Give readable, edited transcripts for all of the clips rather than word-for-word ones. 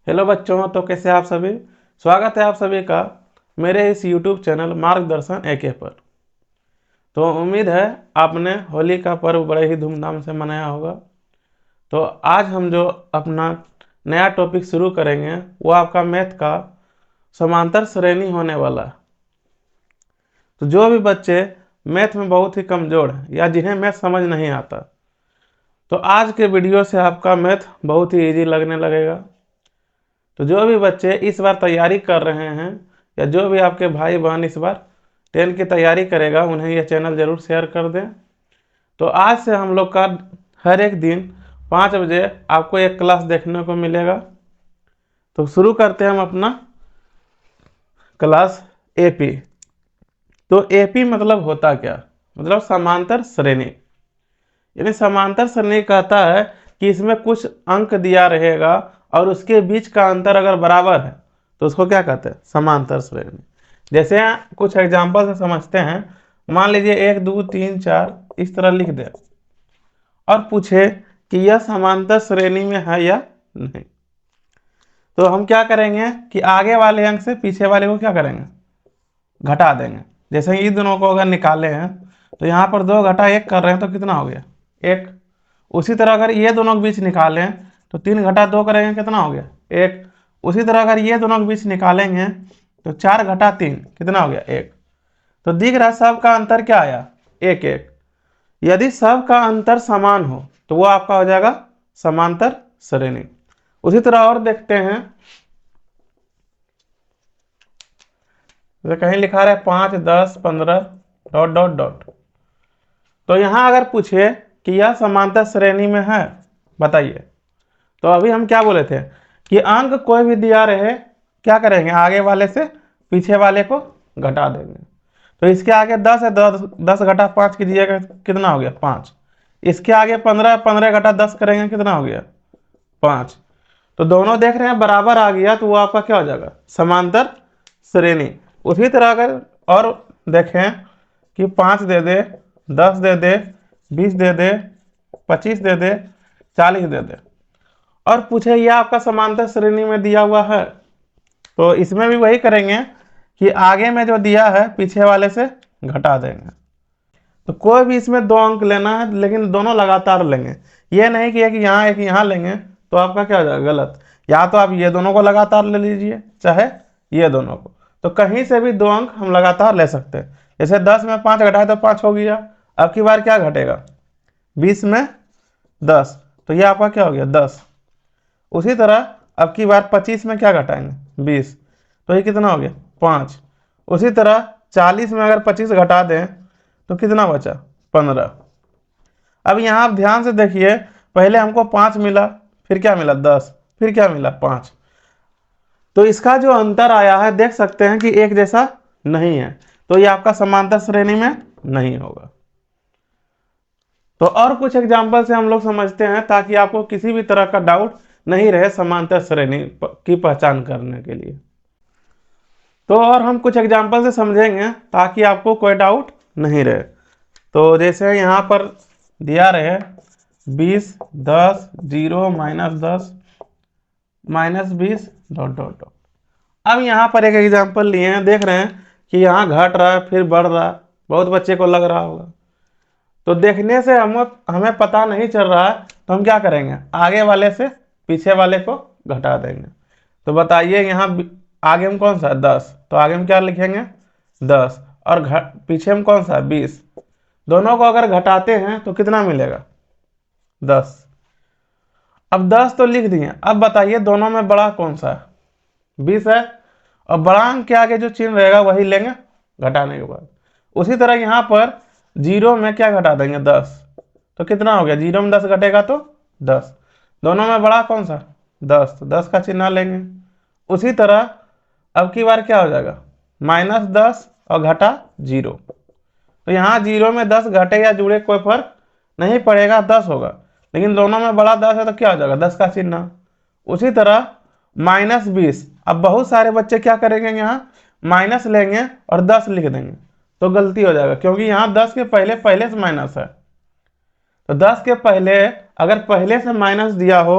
Hello बच्चों, तो कैसे आप सभी। स्वागत है आप सभी का मेरे इस YouTube चैनल मार्गदर्शन एके पर। तो उम्मीद है आपने होली का पर्व बड़े ही धूमधाम से मनाया होगा। तो आज हम जो अपना नया टॉपिक शुरू करेंगे वो आपका मैथ का समांतर श्रेणी होने वाला है। तो जो भी बच्चे मैथ में बहुत ही कमज़ोर हैं या जिन्हें मैथ समझ नहीं आता, तो आज के वीडियो से आपका मैथ बहुत ही इजी लगने लगेगा। तो जो भी बच्चे इस बार तैयारी कर रहे हैं या जो भी आपके भाई बहन इस बार 10 की तैयारी करेगा, उन्हें यह चैनल ज़रूर शेयर कर दें। तो आज से हम लोग का हर एक दिन 5 बजे आपको एक क्लास देखने को मिलेगा। तो शुरू करते हैं हम अपना क्लास एपी। तो एपी मतलब होता क्या, मतलब समांतर श्रेणी। यानी समांतर श्रेणी कहता है कि इसमें कुछ अंक दिया रहेगा और उसके बीच का अंतर अगर बराबर है तो उसको क्या कहते हैं, समांतर श्रेणी। जैसे कुछ एग्जांपल से समझते हैं। मान लीजिए 1 2 3 4 इस तरह लिख दे और पूछे कि यह समांतर श्रेणी में है या नहीं। तो हम क्या करेंगे कि आगे वाले अंक से पीछे वाले को क्या करेंगे, घटा देंगे। जैसे इन दोनों को अगर निकाले हैं तो यहाँ पर 2 घटा 1 कर रहे हैं तो कितना हो गया, 1। उसी तरह अगर ये दोनों के बीच निकालें तो 3 घटा 2 करेंगे, कितना हो गया, 1। उसी तरह अगर ये दोनों के बीच निकालेंगे तो 4 घटा 3 कितना हो गया, 1। तो दिख रहा है सब का अंतर क्या आया, 1 1। यदि सब का अंतर समान हो तो वो आपका हो जाएगा समांतर श्रेणी। उसी तरह और देखते हैं, तो कहीं लिखा रहा है 5 10 15 डॉट डॉट डॉट। तो यहां अगर पूछे कि यह समांतर श्रेणी में है, बताइए। तो अभी हम क्या बोले थे कि अंक कोई भी दिया रहे क्या करेंगे, आगे वाले से पीछे वाले को घटा देंगे। तो इसके आगे 10 है, 10 घटा 5 कीजिएगा कितना हो गया, 5। इसके आगे 15 15 घटा 10 करेंगे कितना हो गया, 5। तो दोनों देख रहे हैं बराबर आ गया, तो वो आपका क्या हो जाएगा, समांतर श्रेणी। उसी तरह अगर और देखें कि 5 दे दे, 10 दे दे, 20 दे दे, 25 दे दे, 40 दे दे और पूछे यह आपका समांतर श्रेणी में दिया हुआ है, तो इसमें भी वही करेंगे कि आगे में जो दिया है पीछे वाले से घटा देंगे। तो कोई भी इसमें 2 अंक लेना है, लेकिन दोनों लगातार लेंगे। ये नहीं कि एक यहाँ लेंगे तो आपका क्या हो जाएगा, गलत। या तो आप ये दोनों को लगातार ले लीजिए, चाहे ये दोनों को। तो कहीं से भी 2 अंक हम लगातार ले सकते हैं। जैसे 10 में 5 घटाए तो 5 हो गया। अब की बार क्या घटेगा, 20 में 10, तो ये आपका क्या हो गया, 10। उसी तरह अब की बार 25 में क्या घटाएंगे, 20, तो ये कितना हो गया, 5। उसी तरह 40 में अगर 25 घटा दें तो कितना बचा, 15। अब यहाँ आप ध्यान से देखिए, पहले हमको 5 मिला, फिर क्या मिला 10, फिर क्या मिला 5। तो इसका जो अंतर आया है देख सकते हैं कि एक जैसा नहीं है, तो ये आपका समांतर श्रेणी में नहीं होगा। तो और कुछ एग्जाम्पल से हम लोग समझते हैं ताकि आपको किसी भी तरह का डाउट नहीं रहे समांतर श्रेणी की पहचान करने के लिए। तो और हम कुछ एग्जाम्पल से समझेंगे ताकि आपको कोई डाउट नहीं रहे। तो जैसे यहाँ पर दिया रहे 20 10 0 -10 -20 डॉट डॉट डॉट। अब यहाँ पर एक एग्जाम्पल लिए हैं, देख रहे हैं कि यहाँ घट रहा है फिर बढ़ रहा है, बहुत बच्चे को लग रहा होगा। तो देखने से हमें पता नहीं चल रहा है, तो हम क्या करेंगे, आगे वाले से पीछे वाले को घटा देंगे। तो बताइए यहाँ आगे में कौन सा है, 10, तो आगे में क्या लिखेंगे, 10, और पीछे में कौन सा है, 20। दोनों को अगर घटाते हैं तो कितना मिलेगा, 10। अब 10 तो लिख दिए, अब बताइए दोनों में बड़ा कौन सा है, 20 है, और बड़ा अंक के आगे जो चिन्ह रहेगा वही लेंगे घटाने के बाद। उसी तरह यहाँ पर 0 में क्या घटा देंगे, 10, तो कितना हो गया, 0 में 10 घटेगा तो 10। दोनों में बड़ा कौन सा, 10, तो 10 का चिन्ह लेंगे। उसी तरह अब की बार क्या हो जाएगा, -10 और घटा 0। तो यहाँ 0 में 10 घटे या जुड़े कोई फर्क नहीं पड़ेगा, 10 होगा। लेकिन दोनों में बड़ा 10 है तो क्या हो जाएगा, 10 का चिन्ह। उसी तरह -20, अब बहुत सारे बच्चे क्या करेंगे, यहाँ माइनस लेंगे और 10 लिख देंगे, तो गलती हो जाएगा, क्योंकि यहाँ 10 के पहले से माइनस है। तो 10 के पहले अगर पहले से माइनस दिया हो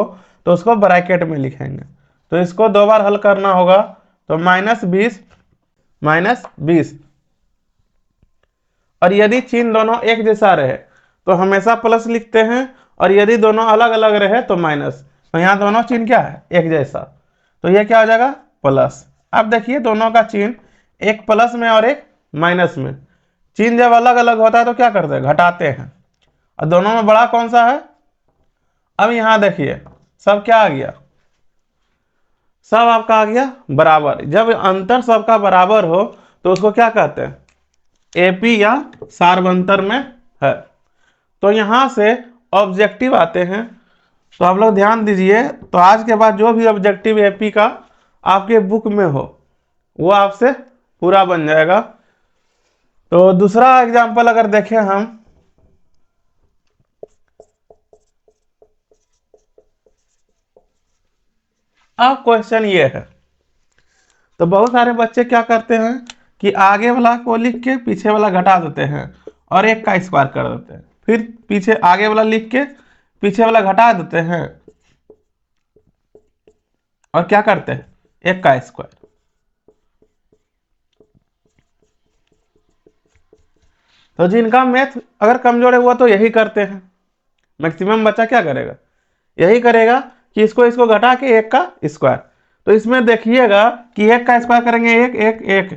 तो उसको ब्रैकेट में लिखेंगे। तो इसको 2 बार हल करना होगा, तो -20 और यदि चिन्ह दोनों एक जैसा रहे तो हमेशा प्लस लिखते हैं, और यदि दोनों अलग अलग रहे तो माइनस। तो यहाँ दोनों चिन्ह क्या है, एक जैसा, तो ये क्या हो जाएगा, प्लस। अब देखिए दोनों का चिन्ह, एक प्लस में और एक माइनस में, चिन्ह जब अलग अलग होता है तो क्या करते हैं, घटाते हैं। और दोनों में बड़ा कौन सा है, अब यहाँ देखिए सब क्या आ गया, सब आपका आ गया बराबर। जब अंतर सबका बराबर हो तो उसको क्या कहते हैं, एपी या सार्वंतर में है। तो यहां से ऑब्जेक्टिव आते हैं, तो आप लोग ध्यान दीजिए। तो आज के बाद जो भी ऑब्जेक्टिव एपी का आपके बुक में हो वो आपसे पूरा बन जाएगा। तो दूसरा एग्जांपल अगर देखें हम, अब क्वेश्चन ये है, तो बहुत सारे बच्चे क्या करते हैं कि आगे वाला को लिख के पीछे वाला घटा देते हैं और एक का स्क्वायर कर देते हैं, फिर पीछे आगे वाला लिख के पीछे वाला घटा देते हैं और क्या करते हैं, एक का स्क्वायर। तो जिनका मैथ अगर कमजोर है वो तो यही करते हैं, मैक्सिमम बच्चा क्या करेगा, यही करेगा कि इसको इसको घटा के एक का स्क्वायर। तो इसमें देखिएगा कि एक का स्क्वायर करेंगे एक एक एक।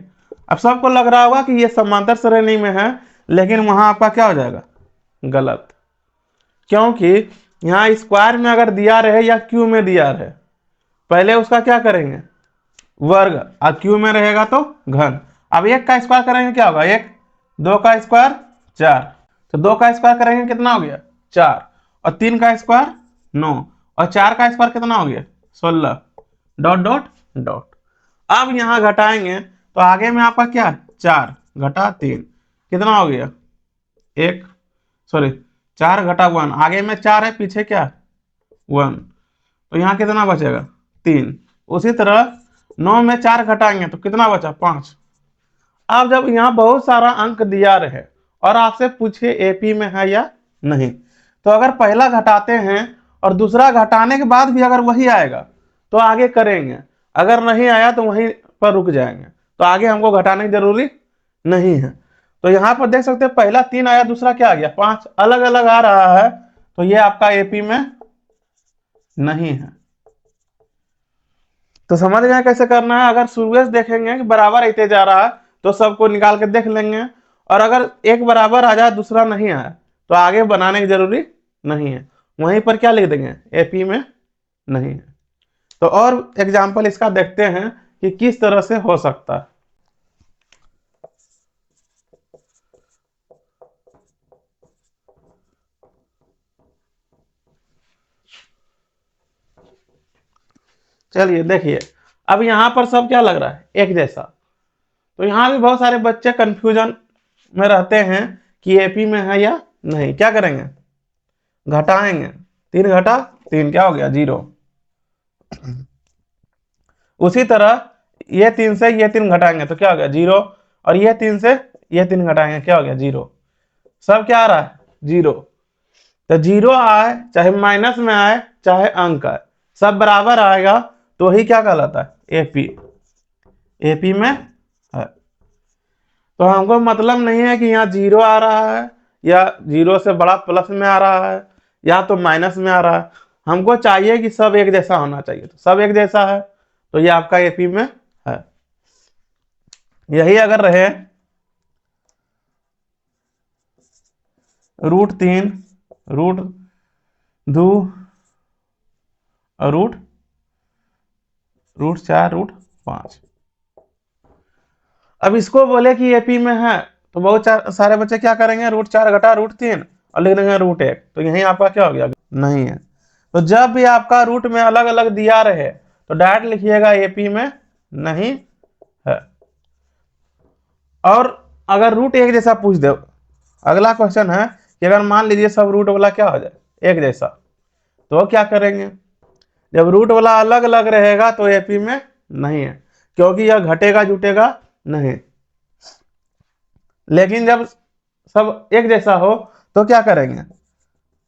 अब सबको लग रहा होगा कि ये समांतर श्रेणी में है, लेकिन वहां आपका क्या हो जाएगा, गलत। क्योंकि यहाँ स्क्वायर में अगर दिया रहे या क्यू में दिया रहे, पहले उसका क्या करेंगे, वर्ग, और क्यू में रहेगा तो घन। अब एक का स्क्वायर करेंगे क्या होगा, एक, दो का स्क्वायर 4, तो 2 का स्क्वायर करेंगे कितना हो गया 4, और 3 का स्क्वायर 9, और 4 का स्क्वायर कितना हो गया 16, डॉट डॉट डॉट। अब यहां घटाएंगे तो आगे में आपका क्या, 4 घटा 3 कितना हो गया 1, सॉरी 4 घटा 1, आगे में 4 है पीछे क्या 1, तो यहाँ कितना बचेगा 3। उसी तरह 9 में 4 घटाएंगे तो कितना बचा 5। अब जब यहाँ बहुत सारा अंक दिया रहे और आपसे पूछे एपी में है या नहीं, तो अगर पहला घटाते हैं और दूसरा घटाने के बाद भी अगर वही आएगा तो आगे करेंगे, अगर नहीं आया तो वहीं पर रुक जाएंगे, तो आगे हमको घटाने की जरूरी नहीं है। तो यहाँ पर देख सकते हैं पहला 3 आया, दूसरा क्या आ गया 5, अलग अलग आ रहा है, तो ये आपका एपी में नहीं है। तो समझ गए कैसे करना है। अगर शुरू से देखेंगे कि बराबर आते जा रहा है तो सबको निकाल के देख लेंगे, और अगर एक बराबर आ जाए दूसरा नहीं आया तो आगे बनाने की जरूरी नहीं है, वहीं पर क्या लिख देंगे एपी में नहीं है। तो और एग्जाम्पल इसका देखते हैं कि किस तरह से हो सकता है। चलिए देखिए, अब यहां पर सब क्या लग रहा है एक जैसा, तो यहां भी बहुत सारे बच्चे कंफ्यूजन में रहते हैं कि एपी में है या नहीं। क्या करेंगे, घटाएंगे, 3 घटा 3 क्या हो गया 0। उसी तरह ये 3 से ये 3 घटाएंगे तो क्या हो गया 0, और ये 3 से ये 3 घटाएंगे क्या हो गया 0। सब क्या आ रहा है 0। तो 0 आए चाहे माइनस में आए चाहे अंक आए, सब बराबर आएगा तो ही क्या कहलाता है एपी, एपी में है। तो हमको मतलब नहीं है कि यहाँ 0 आ रहा है या 0 से बड़ा प्लस में आ रहा है या तो माइनस में आ रहा है, हमको चाहिए कि सब एक जैसा होना चाहिए। तो सब एक जैसा है तो ये आपका एपी में है। यही अगर रहे √3 √2 और √4 √5, अब इसको बोले कि एपी में है तो बहुत सारे बच्चे क्या करेंगे √4 घटा √3 और लिख देंगे √1, तो यही आपका क्या हो गया नहीं है। तो जब भी आपका रूट में अलग अलग दिया रहे तो डायरेक्ट लिखिएगा एपी में नहीं है। और अगर रूट एक जैसा पूछ दे, अगला क्वेश्चन है कि अगर मान लीजिए सब रूट वाला क्या हो जाए एक जैसा, तो क्या करेंगे, जब रूट वाला अलग अलग रहेगा तो एपी में नहीं है, क्योंकि यह घटेगा जुटेगा नहीं। लेकिन जब सब एक जैसा हो तो क्या करेंगे,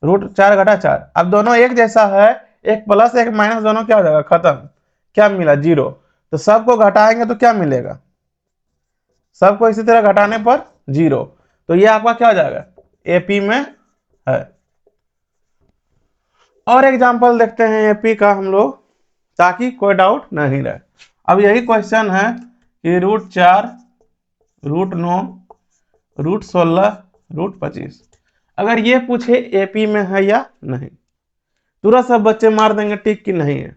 √4 घटा 4, अब दोनों एक जैसा है, एक प्लस एक माइनस दोनों क्या हो जाएगा खत्म, क्या मिला, 0। तो सबको घटाएंगे तो क्या मिलेगा, सबको इसी तरह घटाने पर 0। तो ये आपका क्या हो जाएगा, एपी में है। और एग्जाम्पल देखते हैं एपी का हम लोग, ताकि कोई डाउट नहीं रहे। अब यही क्वेश्चन है कि √4, √9, √16, √25 अगर ये पूछे एपी में है या नहीं, तुरंत सब बच्चे मार देंगे टिक कि नहीं है।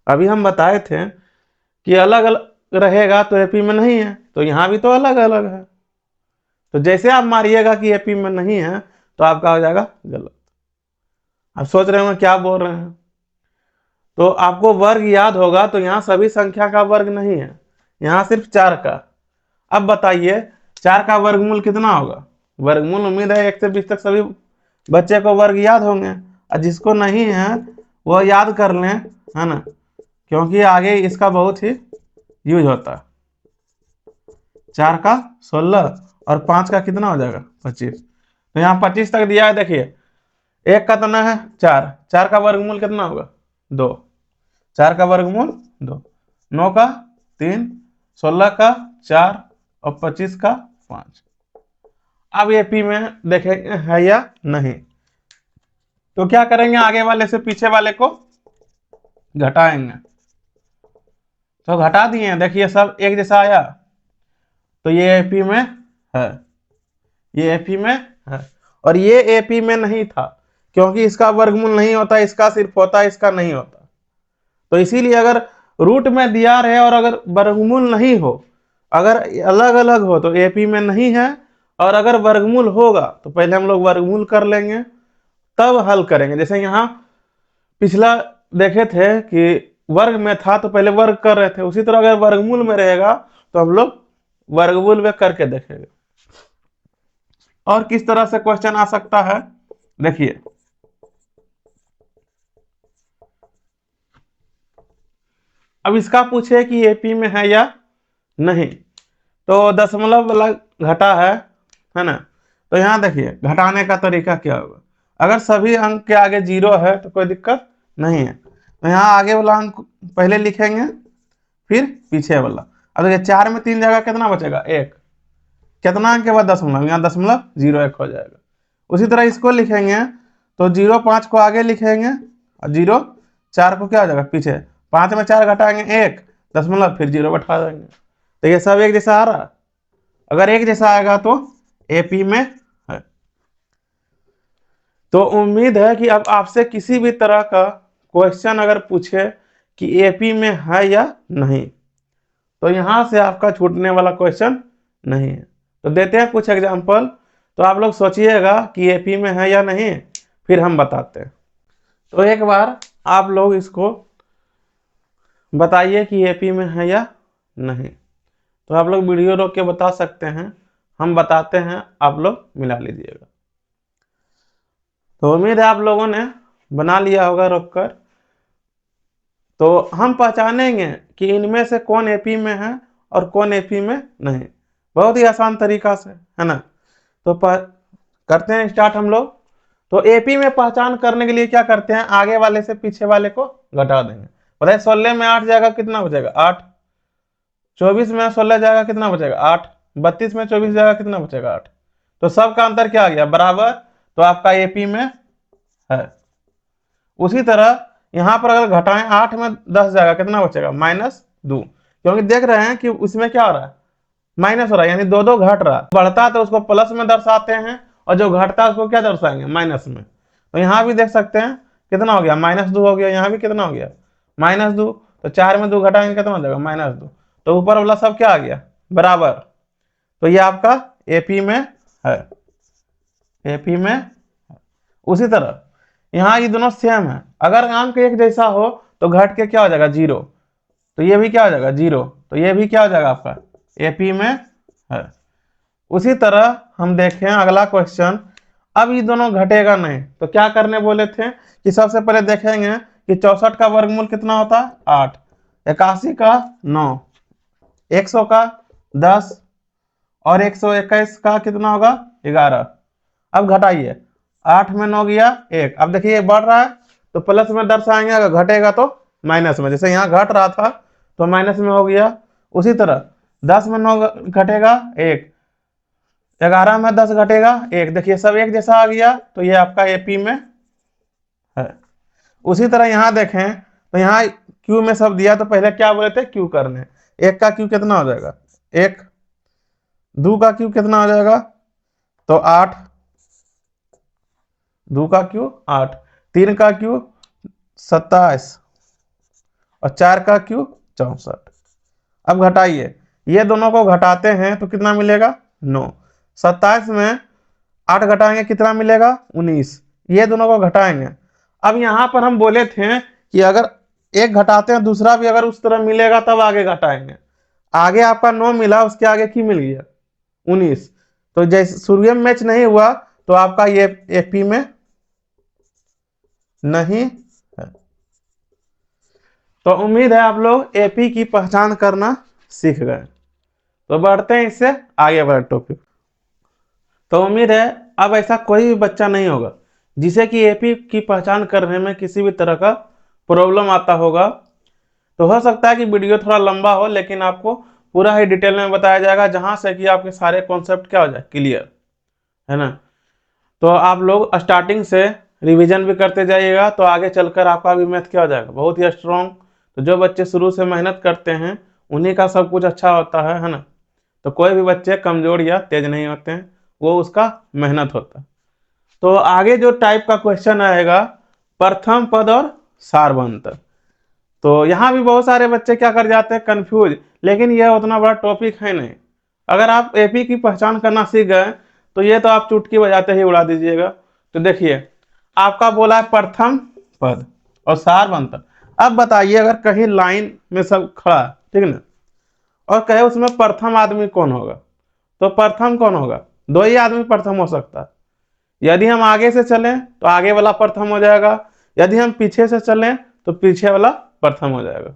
अभी हम बताए थे कि अलग अलग रहेगा तो एपी में नहीं है, तो यहाँ भी तो अलग अलग है। तो जैसे आप मारिएगा कि एपी में नहीं है तो आपका हो जाएगा गलत। आप सोच रहे होंगे क्या बोल रहे हैं, तो आपको वर्ग याद होगा, तो यहाँ सभी संख्या का वर्ग नहीं है, यहाँ सिर्फ 4 का। अब बताइए 4 का वर्गमूल कितना होगा, वर्गमूल उम्मीद है 1 से 20 तक सभी बच्चे को वर्ग याद होंगे, और जिसको नहीं है वो याद कर लें, है ना, क्योंकि आगे इसका बहुत ही यूज होता है। 4 का 16 और 5 का कितना हो जाएगा 25। तो यहाँ 25 तक दिया है, देखिए 1 का तना है 4, 4 का वर्गमूल कितना होगा 2, 4 का वर्गमूल 2, 9 का 3, 16 का 4 और 25 का 5। अब एपी में देखेंगे है या नहीं, तो क्या करेंगे, आगे वाले से पीछे वाले को घटाएंगे। तो घटा दिए, देखिए सब एक जैसा आया, तो ये एपी में है, ये एपी में है। और ये एपी में नहीं था क्योंकि इसका वर्गमूल नहीं होता, इसका सिर्फ होता है, इसका नहीं होता। तो इसीलिए अगर रूट में दिया रहे और अगर वर्गमूल नहीं हो, अगर अलग अलग हो तो एपी में नहीं है, और अगर वर्गमूल होगा तो पहले हम लोग वर्गमूल कर लेंगे तब हल करेंगे। जैसे यहाँ पिछला देखे थे कि वर्ग में था तो पहले वर्ग कर रहे थे, उसी तरह अगर वर्गमूल में रहेगा तो हम लोग वर्गमूल में करके देखेंगे। और किस तरह से क्वेश्चन आ सकता है, देखिए अब इसका पूछे कि एपी में है या नहीं, तो दशमलव वाला घटा है ना, तो यहाँ देखिए घटाने का तरीका क्या होगा। अगर सभी अंक के आगे 0 है तो कोई दिक्कत नहीं है, तो यहाँ आगे वाला अंक पहले लिखेंगे फिर पीछे वाला। अब देखिए 4 में 3 जगह कितना बचेगा 1, कितना अंक के बाद दशमलव, यहाँ दशमलव 01 हो जाएगा। उसी तरह इसको लिखेंगे तो 05 को आगे लिखेंगे और 04 को क्या हो जाएगा पीछे, 5 में 4 घटाएंगे 1 दशमलव फिर 0 बैठा देंगे। तो ये सब एक जैसा आ रहा, अगर एक जैसा आएगा तो एपी में है। तो उम्मीद है कि अब आपसे किसी भी तरह का क्वेश्चन अगर पूछे कि एपी में है या नहीं, तो यहां से आपका छूटने वाला क्वेश्चन नहीं है। तो देते हैं कुछ एग्जांपल, तो आप लोग सोचिएगा कि एपी में है या नहीं, फिर हम बताते हैं। तो एक बार आप लोग इसको बताइए कि एपी में है या नहीं। तो आप लोग वीडियो रोक के बता सकते हैं, हम बताते हैं, आप लोग मिला लीजिएगा। तो उम्मीद है आप लोगों ने बना लिया होगा रोककर। तो हम पहचानेंगे कि इनमें से कौन एपी में है और कौन एपी में नहीं, बहुत ही आसान तरीका से, है ना। तो करते हैं स्टार्ट हम लोग। तो एपी में पहचान करने के लिए क्या करते हैं, आगे वाले से पीछे वाले को घटा देंगे। बताइए 16 में 8 जाएगा कितना बचेगा 8, 24 में 16 जाएगा कितना बचेगा 8, 32 में 24 जाएगा कितना बचेगा 8। तो सबका अंतर क्या आ गया बराबर, तो आपका एपी में है। उसी तरह यहां पर अगर घटाएं 8 में 10 जाएगा कितना बचेगा -2, क्योंकि देख रहे हैं कि उसमें क्या हो रहा है माइनस हो रहा है, यानी 2 घट रहा है। बढ़ता तो उसको प्लस में दर्शाते हैं और जो घटता है उसको क्या दर्शाएंगे माइनस में। तो यहाँ भी देख सकते हैं कितना हो गया -2 हो गया, यहाँ भी कितना हो गया -2। तो 4 में 2 घटाएंगे कितना हो जाएगा -2, तो ऊपर वाला सब क्या आ गया बराबर। तो ये आपका एपी में है, एपी में। उसी तरह यहाँ ये दोनों सेम है, अगर अंक एक जैसा हो तो घट के क्या हो जाएगा 0, तो ये भी क्या हो जाएगा 0, तो ये भी क्या हो जाएगा आपका एपी में है। उसी तरह हम देखें अगला क्वेश्चन। अब ये दोनों घटेगा नहीं तो क्या करने बोले थे कि सबसे पहले देखेंगे कि 64 का वर्गमूल कितना होता है 8, 81 का 9, 100 का 10 और 121 का कितना होगा 11। अब घटाइए 8 में 9 गया 1। अब देखिए ये बढ़ रहा है तो प्लस में दर्शाएंगे, अगर घटेगा तो माइनस में, जैसे यहाँ घट रहा था तो माइनस में हो गया। उसी तरह 10 में 9 घटेगा 1, 11 में 10 घटेगा 1। देखिए सब एक जैसा आ गया, तो ये आपका एपी में है। उसी तरह यहाँ देखें तो यहाँ क्यू में सब दिया, तो पहले क्या बोले थे, क्यू करने। 1 का क्यू कितना हो जाएगा 1, 2 का क्यू कितना हो जाएगा तो 8, 2 का क्यू 8, 3 का क्यू 27 और 4 का क्यू 64। अब घटाइए, ये दोनों को घटाते हैं तो कितना मिलेगा 9। 27 में 8 घटाएंगे कितना मिलेगा 19, ये दोनों को घटाएंगे। अब यहाँ पर हम बोले थे कि अगर एक घटाते हैं दूसरा भी अगर उस तरह मिलेगा तब आगे घटाएंगे। आगे आपका 9 मिला, उसके आगे की मिल गया 19, तो जैसे शुरू में मैच नहीं हुआ तो आपका ये एपी में नहीं है। तो उम्मीद है आप लोग एपी की पहचान करना सीख गए। तो बढ़ते हैं इससे आगे वाले टॉपिक। तो उम्मीद है अब ऐसा कोई भी बच्चा नहीं होगा जिसे कि एपी की पहचान करने में किसी भी तरह का प्रॉब्लम आता होगा। तो हो सकता है कि वीडियो थोड़ा लंबा हो, लेकिन आपको पूरा ही डिटेल में बताया जाएगा, जहां से कि आपके सारे कॉन्सेप्ट क्या हो जाए क्लियर, है ना। तो आप लोग स्टार्टिंग से रिवीजन भी करते जाइएगा, तो आगे चलकर आपका भी मैथ क्या हो जाएगा बहुत ही स्ट्रॉन्ग। तो जो बच्चे शुरू से मेहनत करते हैं उन्हीं का सब कुछ अच्छा होता है ना। तो कोई भी बच्चे कमजोर या तेज नहीं होते हैं, वो उसका मेहनत होता है। तो आगे जो टाइप का क्वेश्चन आएगा प्रथम पद और सार्वंतर। तो यहाँ भी बहुत सारे बच्चे क्या कर जाते हैं कंफ्यूज, लेकिन यह उतना बड़ा टॉपिक है नहीं। अगर आप एपी की पहचान करना सीख गए तो ये तो आप चुटकी बजाते ही उड़ा दीजिएगा। तो देखिए आपका बोला है प्रथम पद और सार्वंतर। अब बताइए अगर कहीं लाइन में सब खड़ा है, ठीक ना, और कहे उसमें प्रथम आदमी कौन होगा, तो प्रथम कौन होगा, 2 ही आदमी प्रथम हो सकता है। यदि हम आगे से चलें तो आगे वाला प्रथम हो जाएगा, यदि हम पीछे से चलें तो पीछे वाला प्रथम हो जाएगा।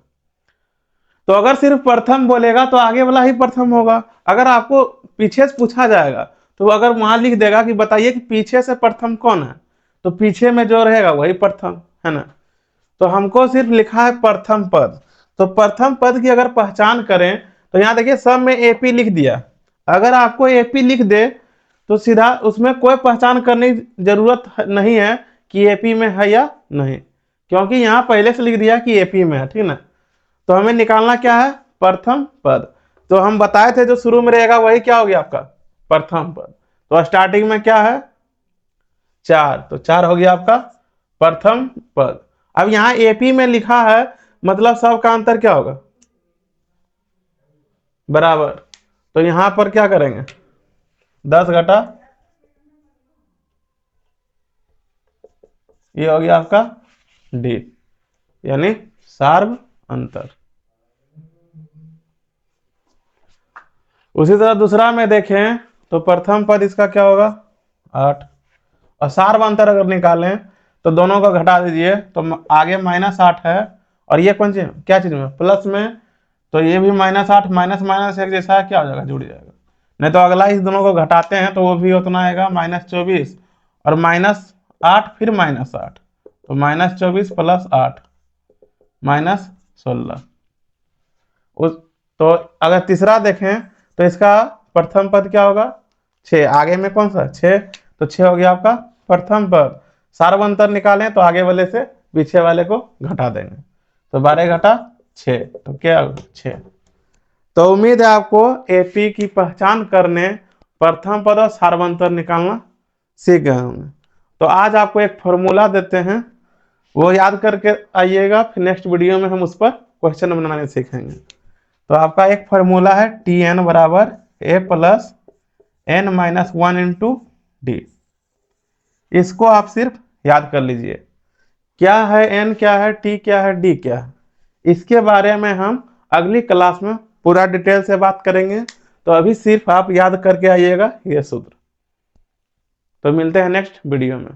तो अगर सिर्फ प्रथम बोलेगा तो आगे वाला ही प्रथम होगा। अगर आपको पीछे से पूछा जाएगा तो अगर वहां लिख देगा कि बताइए कि पीछे से प्रथम कौन है, तो पीछे में जो रहेगा वही प्रथम, है ना। तो हमको सिर्फ लिखा है प्रथम पद। तो प्रथम पद की अगर पहचान करें तो यहाँ देखिए सब में एपी लिख दिया। अगर आपको एपी लिख दे तो सीधा उसमें कोई पहचान करने की जरूरत नहीं है कि एपी में है या नहीं, क्योंकि यहाँ पहले से लिख दिया कि एपी में है, ठीक ना। तो हमें निकालना क्या है प्रथम पद। तो हम बताए थे जो शुरू में रहेगा वही क्या हो गया आपका प्रथम पद। तो स्टार्टिंग में क्या है 4, तो 4 हो गया आपका प्रथम पद। अब यहाँ एपी में लिखा है मतलब सब का अंतर क्या होगा बराबर। तो यहां पर क्या करेंगे 10 घटा, ये हो गया आपका डी, यानी सार्व अंतर। उसी तरह दूसरा में देखें तो प्रथम पद इसका क्या होगा 8, और सार्व अंतर अगर निकालें तो दोनों को घटा दीजिए, तो आगे -8 है और ये कौन चीज क्या चीज में प्लस में, तो ये भी -8 माइनस माइनस एक जैसा है, क्या हो जाएगा जुड़ जाएगा। नहीं तो अगला इस दोनों को घटाते हैं तो वो भी उतना आएगा -24 और -8 फिर -8, तो -24 + 8 -16। उस तो अगर तीसरा देखें तो इसका प्रथम पद क्या होगा 6, आगे में कौन सा 6, तो 6 हो गया आपका प्रथम पद। सार्व अंतर निकालें तो आगे वाले से पीछे वाले को घटा देंगे, तो 12 घटा 6, तो क्या होगा 6। तो उम्मीद है आपको एपी की पहचान करने प्रथम पद और सार्वंतर निकालना सीख गए होंगे। तो आज आपको एक फॉर्मूला देते हैं, वो याद करके आइएगा, फिर नेक्स्ट वीडियो में हम उस पर क्वेश्चन बनाने सीखेंगे। तो आपका एक फॉर्मूला है Tn बराबर a + n-1 × d। इसको आप सिर्फ याद कर लीजिए, क्या है n क्या है t क्या है d क्या है, इसके बारे में हम अगली क्लास में पूरा डिटेल से बात करेंगे। तो अभी सिर्फ आप याद करके आइएगा ये सूत्र। तो मिलते हैं नेक्स्ट वीडियो में।